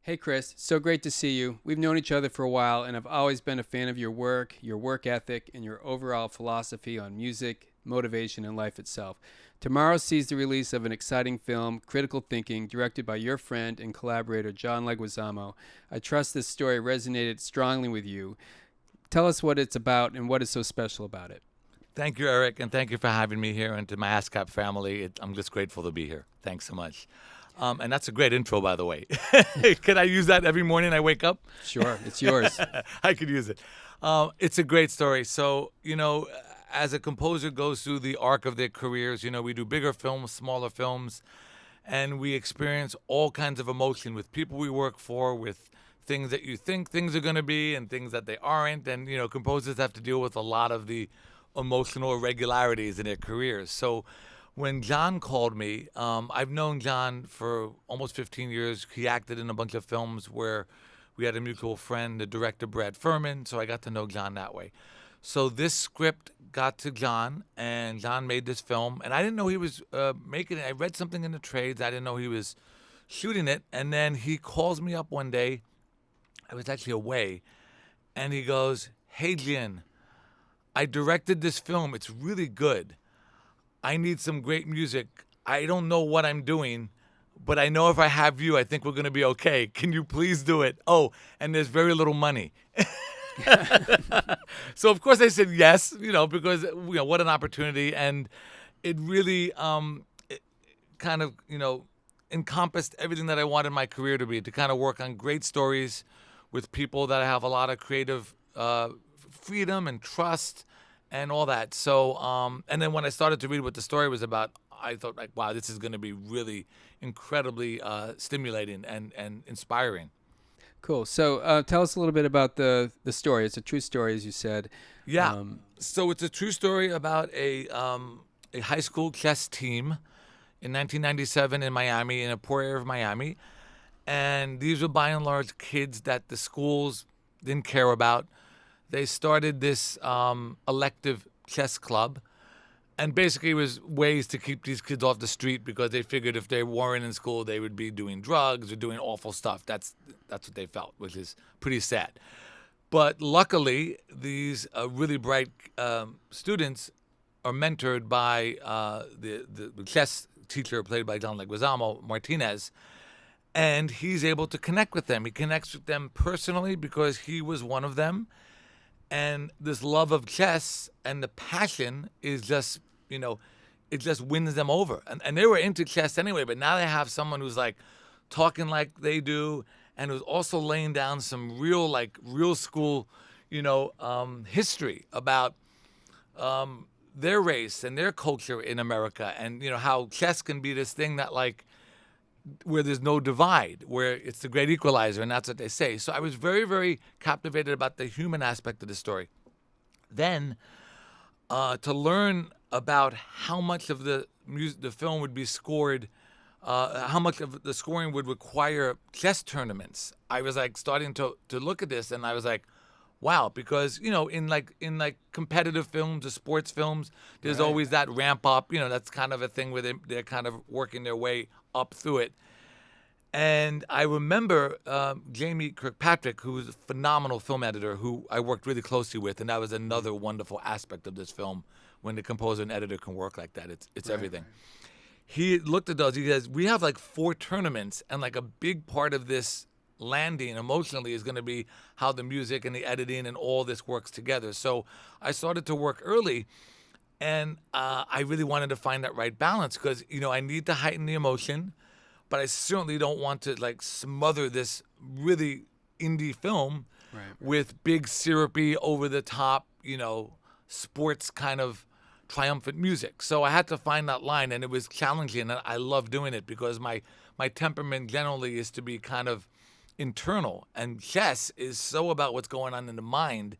Hey, Chris. So great to see you. We've known each other for a while, and I've always been a fan of your work ethic, and your overall philosophy on music, motivation, and life itself. Tomorrow sees the release of an exciting film, Critical Thinking, directed by your friend and collaborator, John Leguizamo. I trust this story resonated strongly with you. Tell us what it's about and what is so special about it. Thank you, Eric, and thank you for having me here. And to my ASCAP family, I'm just grateful to be here. Thanks so much. And that's a great intro, by the way. Can I use that every morning I wake up? Sure, it's yours. I could use it. It's a great story. So, as a composer goes through the arc of their careers, we do bigger films, smaller films, and we experience all kinds of emotion with people we work for, with things that you think things are going to be and things that they aren't. And, composers have to deal with a lot of the emotional irregularities in their careers. So when John called me, I've known John for almost 15 years. He acted in a bunch of films where we had a mutual friend, the director Brad Furman, so I got to know John that way. So this script got to John, and John made this film, and I didn't know he was making it. I read something in the trades. I didn't know he was shooting it, and then he calls me up one day. I was actually away, and he goes, "Hey, Jin, I directed this film. It's really good. I need some great music. I don't know what I'm doing, but I know if I have you, I think we're going to be okay. Can you please do it? Oh, and there's very little money." So, of course, I said yes, because, what an opportunity. And it really it kind of, encompassed everything that I wanted my career to be, to kind of work on great stories with people that have a lot of creative freedom and trust and all that. So, and then when I started to read what the story was about, I thought, like, wow, this is going to be really incredibly stimulating and inspiring. Cool. So tell us a little bit about the story. It's a true story, as you said. Yeah. Um, So it's a true story about a high school chess team in 1997 in Miami, in a poor area of Miami. And these were by and large kids that the schools didn't care about. They started this elective chess club, and basically it was ways to keep these kids off the street, because they figured if they weren't in school, they would be doing drugs or doing awful stuff. That's what they felt, which is pretty sad. But luckily, these really bright students are mentored by the chess teacher played by John Leguizamo, Martinez, and he's able to connect with them. He connects with them personally because he was one of them. And this love of chess and the passion is just, it just wins them over. And they were into chess anyway, but now they have someone who's like talking like they do, and who's also laying down some real school, history about their race and their culture in America, and how chess can be this thing that, like, where there's no divide, where it's the great equalizer, and that's what they say. So I was very, very captivated about the human aspect of the story. Then, to learn about how much of the film would be scored, how much of the scoring would require chess tournaments, I was like starting to look at this, and I was like, wow, because in competitive films or sports films, there's Right. always that ramp up. That's kind of a thing where they're kind of working their way up through it. And I remember Jamie Kirkpatrick, who was a phenomenal film editor, who I worked really closely with, and that was another wonderful aspect of this film. When the composer and editor can work like that, it's Right. everything. He looked at those. He says, "We have like 4 tournaments, and like a big part of this landing emotionally is going to be how the music and the editing and all this works together." So I started to work early, and I really wanted to find that right balance, because I need to heighten the emotion, but I certainly don't want to like smother this really indie film Right. with big syrupy, over the top, sports kind of triumphant music. So I had to find that line, and it was challenging, and I love doing it because my temperament generally is to be kind of internal, and chess is so about what's going on in the mind.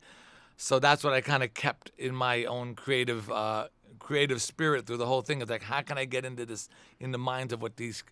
So that's what I kind of kept in my own creative spirit through the whole thing. It's like, how can I get into this, in the minds of what these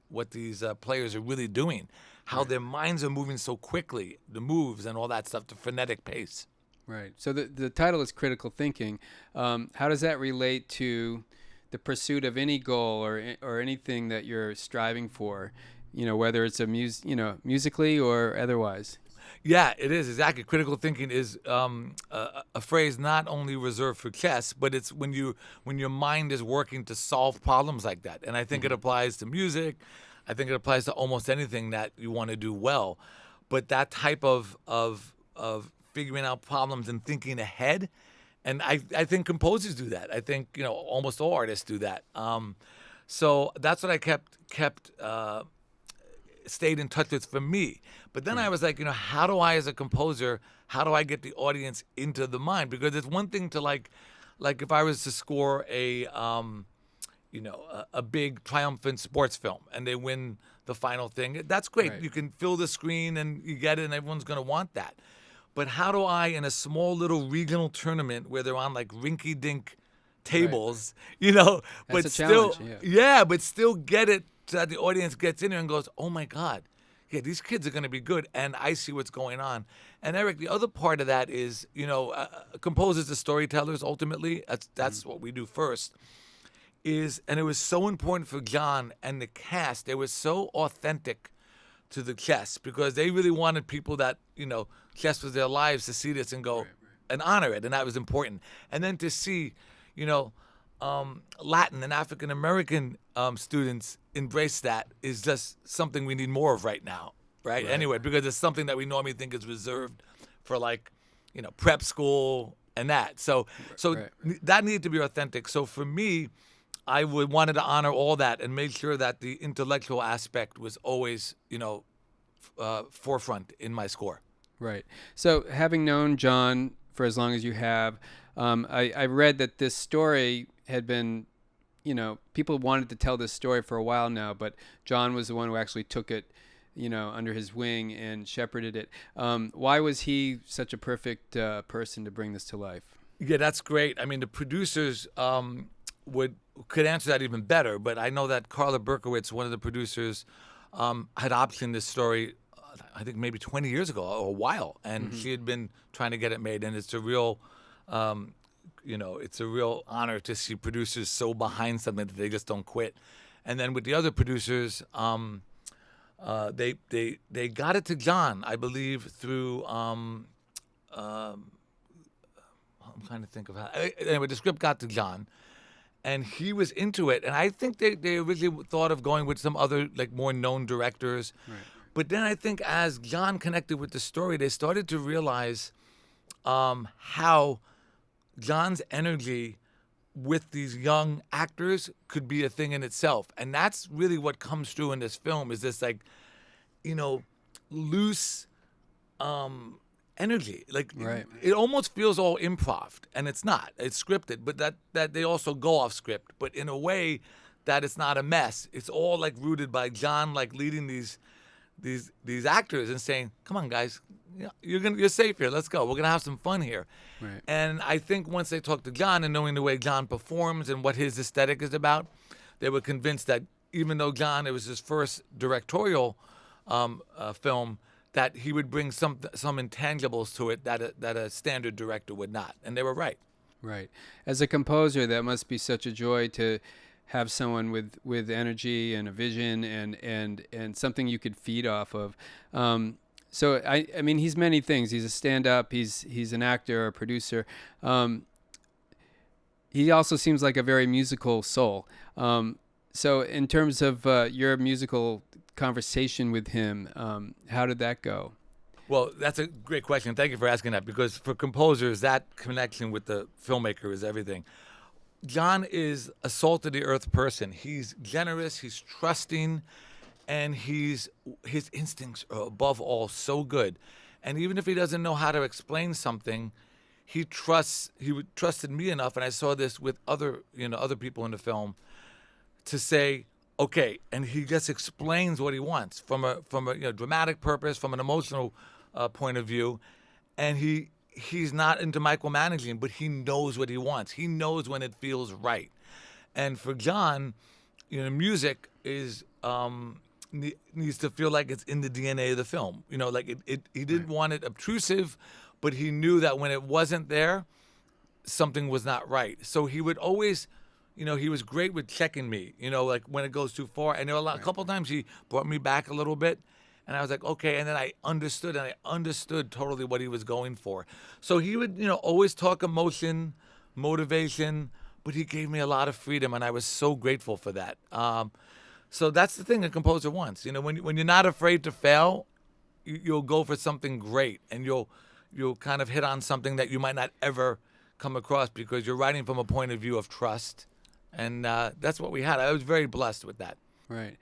players are really doing, how Right. their minds are moving so quickly, the moves and all that stuff, the frenetic pace. Right. So the title is Critical Thinking. How does that relate to the pursuit of any goal or anything that you're striving for? whether it's musically or otherwise. Yeah, it is exactly. Critical thinking is a phrase not only reserved for chess, but it's when your mind is working to solve problems like that. And I think it applies to music. I think it applies to almost anything that you want to do well. But that type of figuring out problems and thinking ahead, and I think composers do that. I think almost all artists do that. So that's what I kept stayed in touch with for me. But then I was like, how do I, as a composer, how do I get the audience into the mind? Because it's one thing to like if I was to score a big triumphant sports film and they win the final thing, that's great. Right. You can fill the screen and you get it, and everyone's going to want that. But how do I, in a small little regional tournament where they're on like rinky-dink tables, but That's a still, challenge, but still get it so that the audience gets in there and goes, oh my God, yeah, these kids are going to be good, and I see what's going on. And Eric, the other part of that is, composers are storytellers ultimately. That's what we do first. And it was so important for John and the cast. They were so authentic to the chess because they really wanted people that, chess was their lives, to see this and go and honor it, and that was important. And then to see, Latin and African American students embrace that is just something we need more of right now, right? Anyway, because it's something that we normally think is reserved for prep school and that. So that needed to be authentic. So for me, I wanted to honor all that and make sure that the intellectual aspect was always, forefront in my score. Right. So having known John for as long as you have, I read that this story had been, people wanted to tell this story for a while now, but John was the one who actually took it, under his wing and shepherded it. Why was he such a perfect person to bring this to life? Yeah, that's great. I mean, the producers could answer that even better, but I know that Carla Berkowitz, one of the producers, had optioned this story, I think maybe 20 years ago, or a while, and she had been trying to get it made, and it's a real, it's a real honor to see producers so behind something that they just don't quit. And then with the other producers, they got it to John, I believe, through. I'm trying to think of how. Anyway, the script got to John, and he was into it. And I think they originally thought of going with some other more known directors. Right. But then I think as John connected with the story, they started to realize how John's energy with these young actors could be a thing in itself. And that's really what comes through in this film, is this loose energy. It almost feels all improv, and it's not. It's scripted, but that they also go off script, but in a way that it's not a mess. It's all rooted by John leading these actors and saying, "Come on, guys, you're safe here. Let's go. We're gonna have some fun here." Right. And I think once they talked to John and knowing the way John performs and what his aesthetic is about, they were convinced that even though John, it was his first directorial film, that he would bring some intangibles to it that a standard director would not. And they were right. Right. As a composer, that must be such a joy to have someone with energy and a vision and something you could feed off of. So I mean, he's many things. He's a stand-up. He's an actor, a producer. He also seems like a very musical soul. So in terms of your musical conversation with him, how did that go? Well, that's a great question. Thank you for asking that, because for composers, that connection with the filmmaker is everything. John is a salt-of-the-earth person. He's generous, he's trusting, and his instincts are above all so good. And even if he doesn't know how to explain something, he trusted me enough, and I saw this with other people in the film, to say, okay, and he just explains what he wants from a dramatic purpose, from an emotional point of view, and he's not into micromanaging, but he knows what he wants. He knows when it feels right. And for John, music is needs to feel like it's in the DNA of the film. He didn't want it obtrusive, but he knew that when it wasn't there, something was not right. So he would always he was great with checking me, like when it goes too far. And there were a couple times he brought me back a little bit. And I was like, okay. And then I understood totally what he was going for. So he would, always talk emotion, motivation, but he gave me a lot of freedom. And I was so grateful for that. So that's the thing a composer wants. When you're not afraid to fail, you'll go for something great. And you'll kind of hit on something that you might not ever come across because you're writing from a point of view of trust. And that's what we had. I was very blessed with that. Right.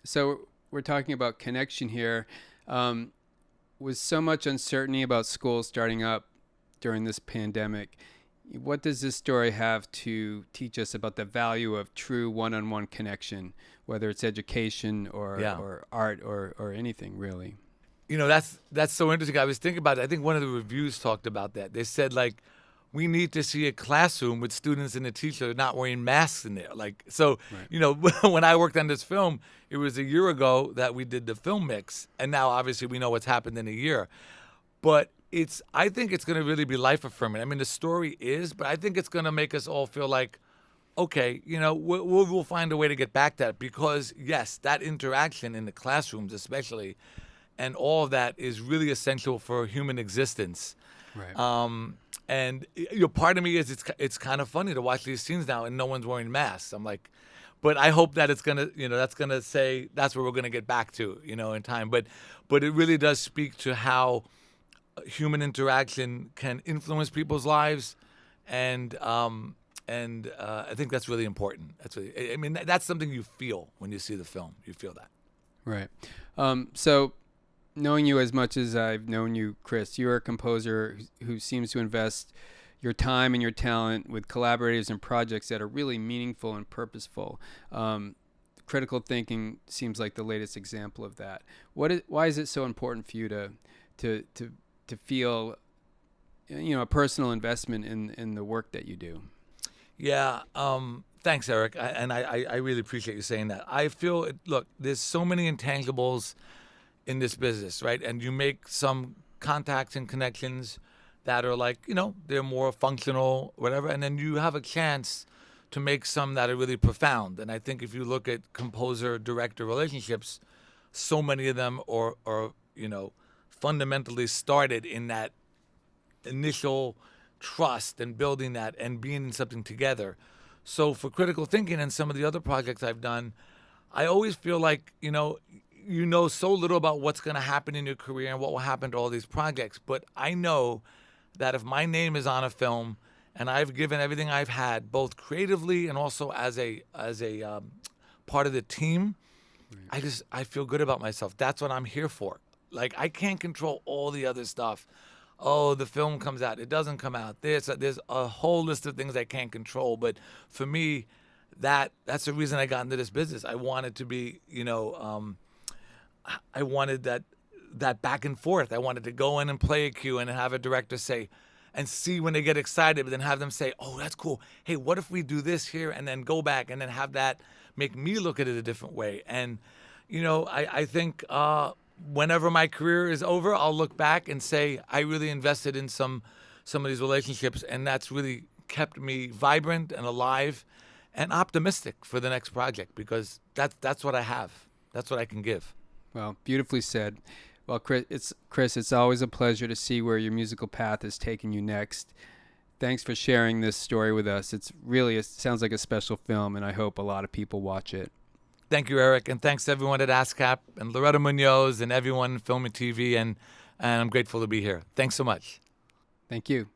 So we're talking about connection here. With so much uncertainty about schools starting up during this pandemic, what does this story have to teach us about the value of true one-on-one connection, whether it's education or art or anything really? That's so interesting. I was thinking about it. I think one of the reviews talked about that. They said, like, we need to see a classroom with students and a teacher not wearing masks in there. Like, so, when I worked on this film, it was a year ago that we did the film mix. And now, obviously, we know what's happened in a year. But I think it's going to really be life affirming. I mean, the story is, but I think it's going to make us all feel like, okay, we'll find a way to get back to that. Because, yes, that interaction in the classrooms especially, and all of that is really essential for human existence. Right. And part of me is it's kind of funny to watch these scenes now and no one's wearing masks. I'm like, but I hope that it's gonna that's gonna say that's where we're gonna get back to in time. But it really does speak to how human interaction can influence people's lives, and I think that's really important. That's something you feel when you see the film. You feel that. Right. So, knowing you as much as I've known you, Chris, you're a composer who seems to invest your time and your talent with collaborators and projects that are really meaningful and purposeful. Critical thinking seems like the latest example of that. Why is it so important for you to feel, a personal investment in the work that you do? Yeah. Thanks, Eric. I really appreciate you saying that. I feel, look, there's so many intangibles in this business, right? And you make some contacts and connections that are like, they're more functional, whatever. And then you have a chance to make some that are really profound. And I think if you look at composer-director relationships, so many of them are fundamentally started in that initial trust and building that and being in something together. So for critical thinking and some of the other projects I've done, I always feel like, so little about what's going to happen in your career and what will happen to all these projects. But I know that if my name is on a film and I've given everything I've had, both creatively and also as a part of the team, I feel good about myself. That's what I'm here for. Like, I can't control all the other stuff. Oh, the film comes out. It doesn't come out. There's a whole list of things I can't control. But for me, that's the reason I got into this business. I wanted to be, I wanted that back and forth. I wanted to go in and play a cue and have a director say, and see when they get excited, but then have them say, oh, that's cool. Hey, what if we do this here? And then go back and then have that make me look at it a different way. And, I think whenever my career is over, I'll look back and say, I really invested in some of these relationships, and that's really kept me vibrant and alive and optimistic for the next project, because that's what I have. That's what I can give. Well, beautifully said. Well, Chris, it's always a pleasure to see where your musical path is taking you next. Thanks for sharing this story with us. It sounds like a special film, and I hope a lot of people watch it. Thank you, Eric, and thanks to everyone at ASCAP and Loretta Munoz and everyone in film and TV, and I'm grateful to be here. Thanks so much. Thank you.